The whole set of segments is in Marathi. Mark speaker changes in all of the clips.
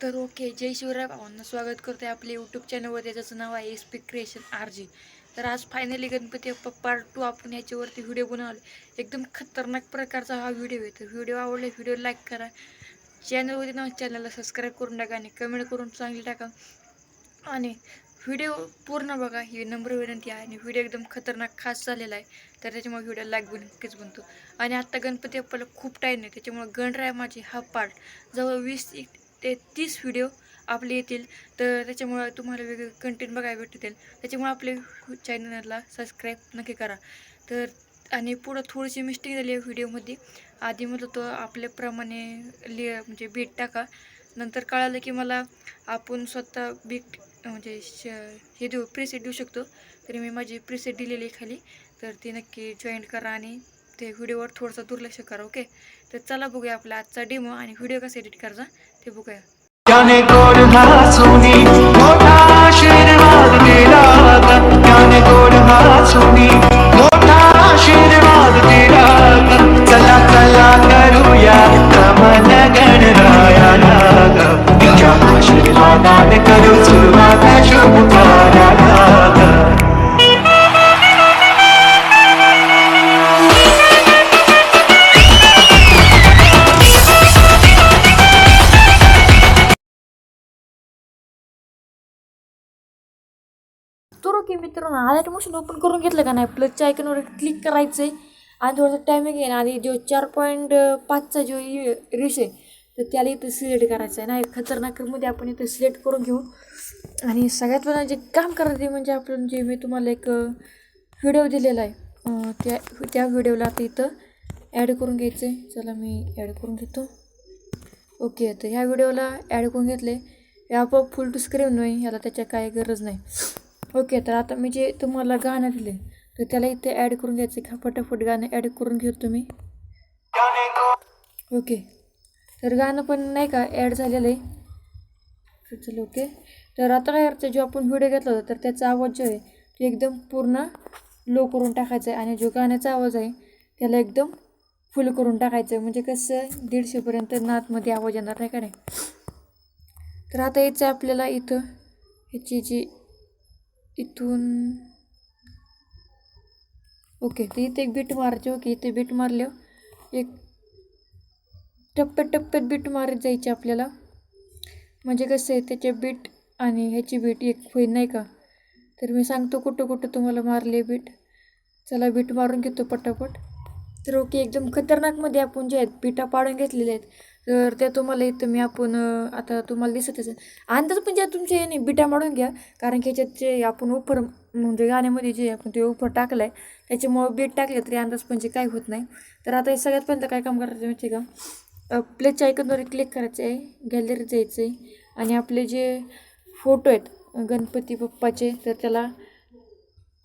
Speaker 1: तर ओके, जय शिवराय भावांना स्वागत करते आपले यूट्यूब चॅनलवर, ज्याचं नाव आहे एस पी क्रिएशन RG. तर आज फायनली गणपती बाप्पा पार्ट 2 आपण याच्यावरती व्हिडिओ बनवले. एकदम खतरनाक प्रकारचा हा व्हिडिओ आहे. तर व्हिडिओ आवडला व्हिडिओ लाईक करा, चॅनलवरती नाव चॅनलला सबस्क्राईब करून टाका आणि कमेंट करून चांगली टाका आणि व्हिडिओ पूर्ण बघा ही नम्र विनंती आहे. आणि व्हिडिओ एकदम खतरनाक खास झालेला आहे, तर त्याच्यामुळे व्हिडिओ लाईक नक्कीच बनतो. आणि आत्ता गणपती बाप्पाला खूप टाईम नाही, त्याच्यामुळे गणराय माझी हा पार्ट जवळ 20 ते 30 व्हिडिओ आपले येतील. तर त्याच्यामुळे तुम्हाला वेगवेगळे कंटेंट बघायला भेटतील. त्याच्यामुळे आपले चॅनलला सबस्क्राईब नक्की करा. तर आणि पुढं थोडीशी मिस्टेक झाली आहे व्हिडिओमध्ये. आधी म्हणत होतो आपल्याप्रमाणे म्हणजे बीट टाका, नंतर कळालं की मला आपण स्वतः बीट म्हणजे हे देऊ प्रीसेट देऊ शकतो. तरी मी माझी प्रीसेट दिलेली खाली, तर ती नक्की जॉईन करा आणि ते व्हिडिओवर थोडंसं दुर्लक्ष करा. ओके, तर चला बघूया आपला आजचा डेमो आणि व्हिडिओ कसा एडिट करायचा ते बघूया.
Speaker 2: त्याने गोड हसूनी मोठा आशीर्वाद दिला ग. त्याने गोड हसूनी मोठा आशीर्वाद दिला ग. चला चला करूया नमन गणरायाला ग. तिच्या आशीर्वादाने करू सुरुवात शुभ कार्याला ग.
Speaker 1: तर ओके मित्रांनो, आलाईट मोशन ओपन करून घेतलं का नाही, प्लसच्या आयकॉनवर क्लिक करायचं आहे आणि थोडंसं टायमिंग आहे आणि जो 4.5चा जो रेस आहे तर त्याला इथं सिलेक्ट करायचं आहे. नाही खतरनाकमध्ये आपण इथं सिलेक्ट करून घेऊ. आणि सगळ्यात पहिला जे काम करायचं म्हणजे आपण जे मी तुम्हाला एक व्हिडिओ दिलेला आहे त्या व्हिडिओला आता इथं ॲड करून घ्यायचं आहे. चला मी ॲड करून घेतो. ओके, तर ह्या व्हिडिओला ॲड करून घेतले. हे आपोआप फुल टू स्क्रीन नाही, ह्याला त्याच्या काही गरज नाही. ओके, तर आता मी जे तुम्हाला गाणं दिले तर त्याला इथे ॲड करून घ्यायचं का, फटाफट गाणं ॲड करून घेतो तुम्ही. ओके, तर गाणं पण नाही का ॲड झालेलं आहे. चल ओके, तर आता काय करायचं, जो आपण व्हिडिओ घेतला होता तर त्याचा आवाज जो आहे तो एकदम पूर्ण लो करून टाकायचा आहे आणि जो गाण्याचा आवाज आहे त्याला एकदम फुल करून टाकायचं आहे. म्हणजे कसं 150पर्यंत नातमध्ये आवाज येणार नाही का नाही. तर आता याचं आपल्याला इथं ह्याची जी इथून ओके, तर इथे एक बीट मारायची. ओके, इथे बीट मारल्यावर एक टप्प्यात बीट मारत जायची आपल्याला. म्हणजे कसं आहे त्याचे बीट आणि ह्याची बीट एक होईल नाही का. तर मी सांगतो कुठं कुठं तुम्हाला मारले बीट. चला बीट मारून घेतो पटापट. तर ओके, एकदम खतरनाकमध्ये आपण जे आहेत बिटा पाडून घेतलेले आहेत. तर त्या तुम्हाला इथं मी आपण आता तुम्हाला दिसतच आहे अंदाज, पण ज्या तुमचे नाही बिटा मारून घ्या, कारण की ह्याच्यात जे आपण उपर म्हणजे गाण्यामध्ये जे आपण ते उपर टाकलं आहे त्याच्यामुळं बीट टाकले तरी अंदाज म्हणजे काय होत नाही. तर आता हे सगळ्यात पहिलं काय काम करायचं माहिती आहे का, प्लेच्या आयकॉनवर क्लिक करायचं आहे, गॅलरीत जायचं आहे आणि आपले जे फोटो आहेत गणपती बाप्पाचे तर त्याला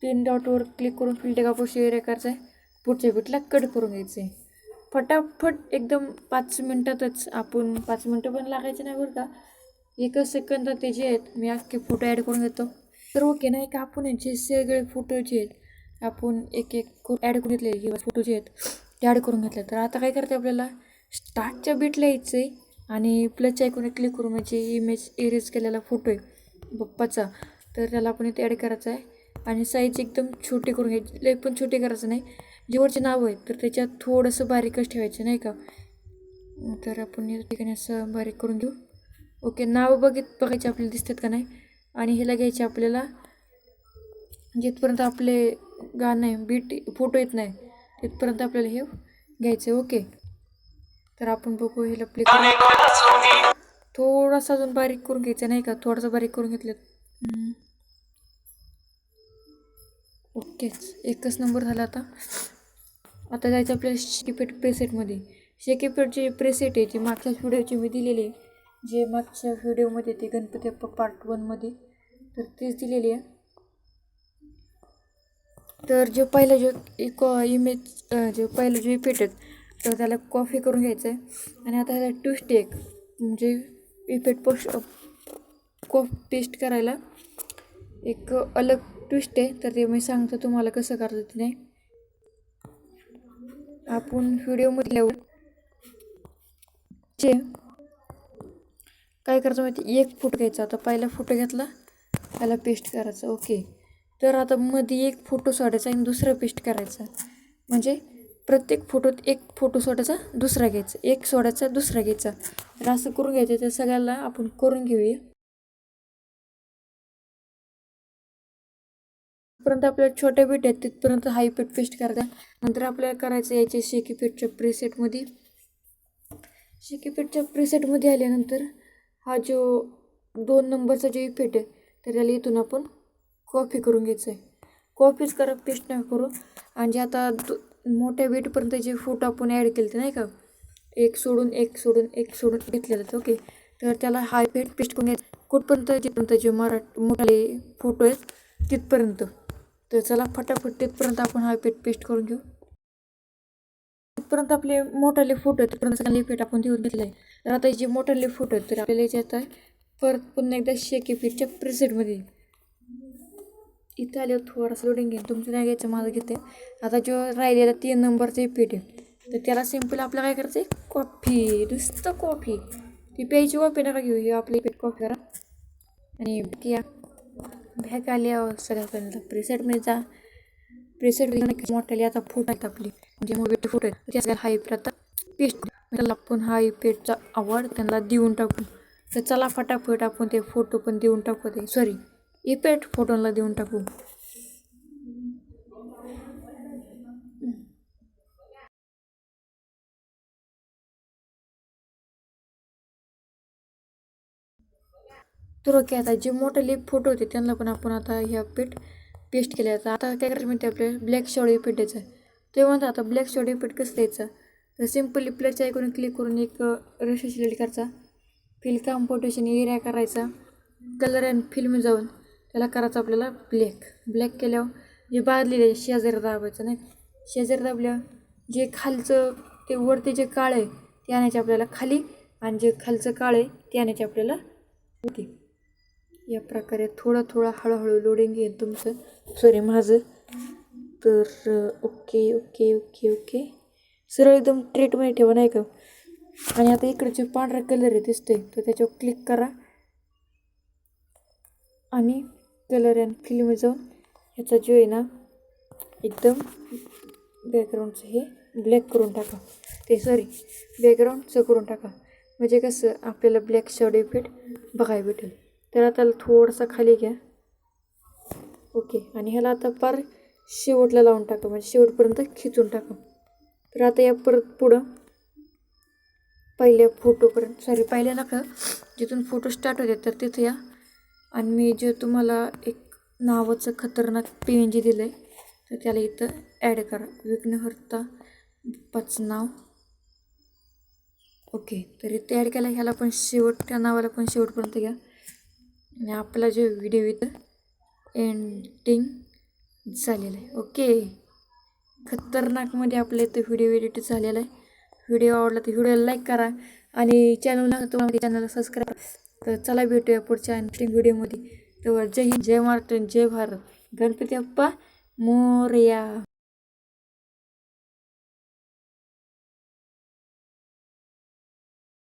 Speaker 1: 3 डॉटवर क्लिक करून फिल्टर कापूस एरिया करायचं आहे. पुढच्या बीटला कट करून घ्यायचं आहे फटाफट एकदम 5 मिनटातच. आपण 5 मिनटं पण लागायचं नाही बरं का, 1 सेकंदात ते जे आहेत मी अख्खे फोटो ॲड करून घेतो. तर ओके, नाही का आपण जे सगळे फोटो जे आहेत आपण एक ॲड करून घेतले किंवा फोटो जे आहेत ते ॲड करून घेतले. तर आता काय करते आपल्याला स्टार्टच्या बीटला यायचं आहे आणि प्लसच्या आयकॉनवर क्लिक करून म्हणजे इमेज इरेज केलेला फोटो आहे बाप्पाचा तर त्याला आपण इथे ॲड करायचा आहे आणि साईज एकदम छोटी करून घ्यायची. लई पण छोटी करायचं नाही, जेवढचे नाव आहेत तर त्याच्यात थोडंसं बारीकच ठेवायचं नाही का. तर आपण या ठिकाणी असं बारीक करून घेऊ. ओके, नाव बघायचे आपल्याला दिसतात का नाही. आणि ह्याला घ्यायचे आपल्याला जिथपर्यंत आपले गाणं आहे बीट फोटो येत नाही तिथपर्यंत आपल्याला हे घ्यायचं आहे. ओके, तर आपण बघू ह्याला प्ले करून थोडासा अजून बारीक करून घ्यायचं नाही का, थोडासा बारीक करून घेतलं. ओकेच, एकच नंबर झाला. आता जायचं आपल्याला शेकीपेट प्रेसेटमध्ये. शेकीपेट जे प्रेसेट आहे जे मागच्या व्हिडिओची मी दिलेली आहे, जे मागच्या व्हिडिओमध्ये ते गणपती बाप्पा पार्ट 1मध्ये तर तेच दिलेली आहे. तर जो पहिला जो एक इमेज जो पहिला जो इफेक्ट आहेत तर त्याला कॉपी करून घ्यायचं आहे आणि आता ह्याला ट्विस्ट एक म्हणजे इफेक्ट पेस्ट करायला एक अलग ट्विस्ट आहे. तर ते मी सांगतो तुम्हाला कसं करायचं ते नाही. आपण व्हिडिओमध्ये जे काय करायचं माहिती, एक फोटो घ्यायचा. आता पहिला फोटो घेतला, त्याला पेस्ट करायचं. ओके, तर आता मध्ये एक फोटो सोडायचा आणि दुसरा पेस्ट करायचा. म्हणजे प्रत्येक फोटोत एक फोटो सोडायचा, दुसरा घ्यायचा, एक सोडायचा, दुसरा घ्यायचा. तर असं करून घ्यायचं. तर सगळ्याला आपण करून घेऊया. पर्यंत आपल्याला छोट्या बीट आहेत तिथपर्यंत हाय पीठ पेस्ट करायचा. नंतर आपल्याला करायचं याच्या शेकी पीठच्या प्रीसेटमध्ये. शेकी पीठच्या प्रीसेटमध्ये आल्यानंतर हा जो 2 नंबरचा जो इफेक्ट आहे तर त्याला इथून आपण कॉपी करून घ्यायचं आहे. कॉपीच करा, पेस्ट नाही करू. आणि जे आता मोठ्या बीटपर्यंत जे फोटो आपण ॲड केले ते नाही का, एक सोडून एक सोडून एक सोडून घेतलेलं तर ओके, तर त्याला हाय पेस्ट पेस्ट करून घ्यायचं कुठपर्यंत, जिथपर्यंत जे मोठाले फोटो आहेत तिथपर्यंत. तर चला फटाफट तिथपर्यंत आपण हाय पेस्ट करून घेऊ. तिथपर्यंत आपले मोठाले फोटो आहेत तिथपर्यंत सगळ्यांना इफेक्ट आपण देऊन घेतलं आहे. तर आता जे मोठाले फोटो आहेत तर आपल्याला याच्यात आहे परत पुन्हा एकदा शेकी पीठच्या प्रीसेटमध्ये इथं आल्यावर थोडासा लोडिंग घेईन. तुमचं नाही घ्यायचं, माझं घेते. आता जो राहिलेला 3 नंबरचा इफेक्ट आहे तर त्याला सिम्पल आपल्याला काय करायचं आहे, कॉफी, नुसतं कॉफी. ती प्यायची कॉफी नका घेऊ, हे आपली इफेक्ट कॉफी करा. आणि या बॅग आल्यावर सगळ्यात पहिल्यांदा प्रीसेटमध्ये जा. प्रीसेट मोठाले आता फोटो आहेत आपले, जे मोठे फोटो आहेत त्या सगळ्या हाय आता पेस्ट त्याला आपण हाय पेटचा आवड त्यांना देऊन टाकू. तर चला फटाफट आपण ते फोटो पण देऊन टाकू, ते सॉरी इफेक्ट फोटोला देऊन टाकू. तर ओके, आता जे मोठे फोटो होते त्यांना पण आपण आता ह्या पेस्ट केले. आता काय करायचं माहिती आपल्याला, ब्लॅक शॅडो इफेक्ट द्यायचा. ते म्हणतात आता ब्लॅक शॅडो इफेक्ट कसं द्यायचा, तर सिम्पली प्लसच्या आयकॉन क्लिक करून एक रेषा सिलेक्ट करायचा, फिल कॉम्पोजिशन एरिया करायचा, कलर अँड फिल्म जाऊन त्याला करायचं आपल्याला ब्लॅक केल्यावर जे बाजलेले शेजारी दाबायचं नाही, शेजारी दाबल्यावर जे खालचं ते वरती जे काळं आहे ते आणायचे आपल्याला खाली, आणि जे खालचं काळं आहे ते आणायचे आपल्याला होते. या प्रकारे थोडं हळूहळू लोडिंग येईल तुमचं, सॉरी माझं. तर ओके ओके ओके ओके, सरळ एकदम ट्रेटमध्ये ठेवा नाही का. आणि आता इकडे जे पांढरा कलर आहे दिसते तर त्याच्यावर क्लिक करा आणि कलर अँड फिल्म जाऊन ह्याचा जो आहे ना एकदम बॅकग्राऊंडचं हे ब्लॅक करून टाका, ते सॉरी बॅकग्राऊंडचं करून टाका. म्हणजे कसं आपल्याला ब्लॅक शॅडो इफेक्ट बघायला भेटेल. तर आता थोडासा खाली घ्या. ओके, आणि ह्याला आता पार शेवटला लावून टाका, म्हणजे शेवटपर्यंत खिचून टाका. तर आता या परत पुढं पहिल्या फोटोपर्यंत, सॉरी पहिल्या नका, जिथून फोटो स्टार्ट होते तर तिथे या. आणि मी जे तुम्हाला एक नावाचं खतरनाक PNG दिलं आहे तर त्याला इथं ॲड करा, विघ्नहर्ता बाप्पाचं नाव. ओके, तर इथे ॲड केला. ह्याला पण त्या नावाला पण शेवटपर्यंत घ्या. आणि आपला जो व्हिडिओ इथं एंडिंग झालेला आहे. ओके, खतरनाकमध्ये आपल्या इथं व्हिडिओ एडिट झालेला आहे. व्हिडिओ आवडला तर व्हिडिओला लाईक करा आणि चॅनलला सबस्क्राईब करा. तर चला भेटूया पुढच्या इंटरेस्टिंग व्हिडिओमध्ये. तर जय हिंद, जय महाराष्ट्र, जय भारत, गणपती बाप्पा मोरया.